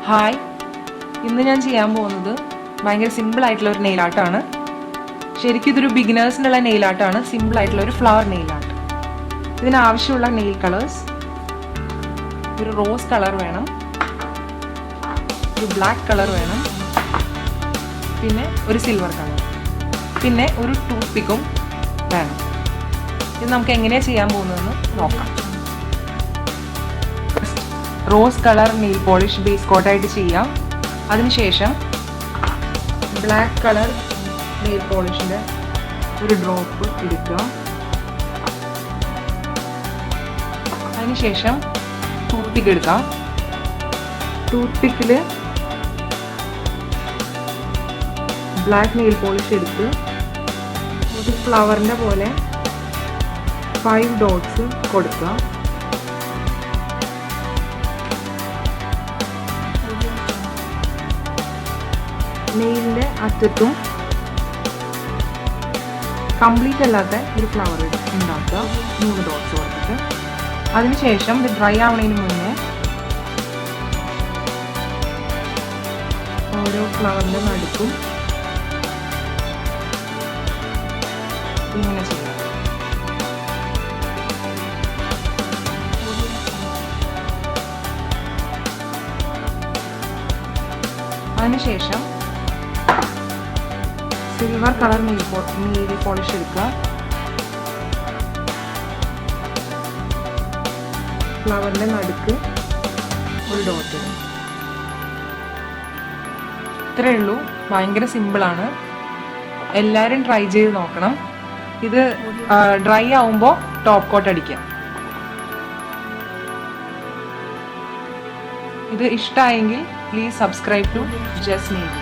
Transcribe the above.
Hi, ഇന്ന് ഞാൻ ചെയ്യാൻ പോകുന്നത് ഭയങ്കര സിമ്പിൾ ആയിട്ടുള്ള ഒരു നെയിൽ ആർട്ടാണ്. ശരിക്കും ഇതൊരു ബിഗിനേഴ്സിനുള്ള നെയിൽ ആർട്ടാണ്. സിമ്പിൾ ആയിട്ടുള്ള ഒരു ഫ്ലവർ നെയിൽ ആർട്ട്. ഇതിനാവശ്യമുള്ള നെയിൽ കളേഴ്സ്, ഒരു റോസ് കളർ വേണം, ഒരു ബ്ലാക്ക് കളർ വേണം, പിന്നെ ഒരു സിൽവർ കളർ, പിന്നെ ഒരു ടൂത്ത് പിക്കും വേണം. ഇത് നമുക്ക് എങ്ങനെയാണ് ചെയ്യാൻ പോകുന്നതെന്ന് നോക്കാം. Rose colour nail polish base കോട്ടായിട്ട് ചെയ്യാം. അതിനുശേഷം ബ്ലാക്ക് കളർ നെയിൽ പോളിഷിൻ്റെ ഒരു ഡ്രോപ്പ് എടുക്കുക. അതിനുശേഷം ടൂത്ത് പിക്ക് എടുക്കാം. ടൂത്ത് പിക്കിൽ ബ്ലാക്ക് നെയിൽ പോളിഷ് എടുത്ത് ഒരു ഫ്ലവറിൻ്റെ പോലെ 5 ഡോട്ട്സ് കൊടുക്കുക. നെയിലിൻ്റെ അറ്റത്തും കംപ്ലീറ്റ് അല്ലാത്ത ഒരു ഫ്ലവർ ഉണ്ടാക്കുക, 3 ഡോട്ട്സ് കൊടുത്തിട്ട്. അതിനുശേഷം ഇത് ഡ്രൈ ആവുന്നതിന് മുന്നേ ഓരോ ഫ്ലവറിൻ്റെ നടുക്കും ഇങ്ങനെ ചെയ്യാം. അതിനുശേഷം സിൽവർ കളർ നെയിൽ പോളിഷ് എടുക്കുക. ഫ്ലവറിൻ്റെ നടുക്ക് ഒരു ഡോട്ട് ഇടും. ഇത്രയേ ഉള്ളൂ. ഭയങ്കര സിമ്പിളാണ്. എല്ലാവരും ട്രൈ ചെയ്ത് നോക്കണം. ഇത് ഡ്രൈ ആവുമ്പോൾ ടോപ്പ് കോട്ട് അടിക്കാം. ഇത് ഇഷ്ടമായെങ്കിൽ please subscribe to just nail.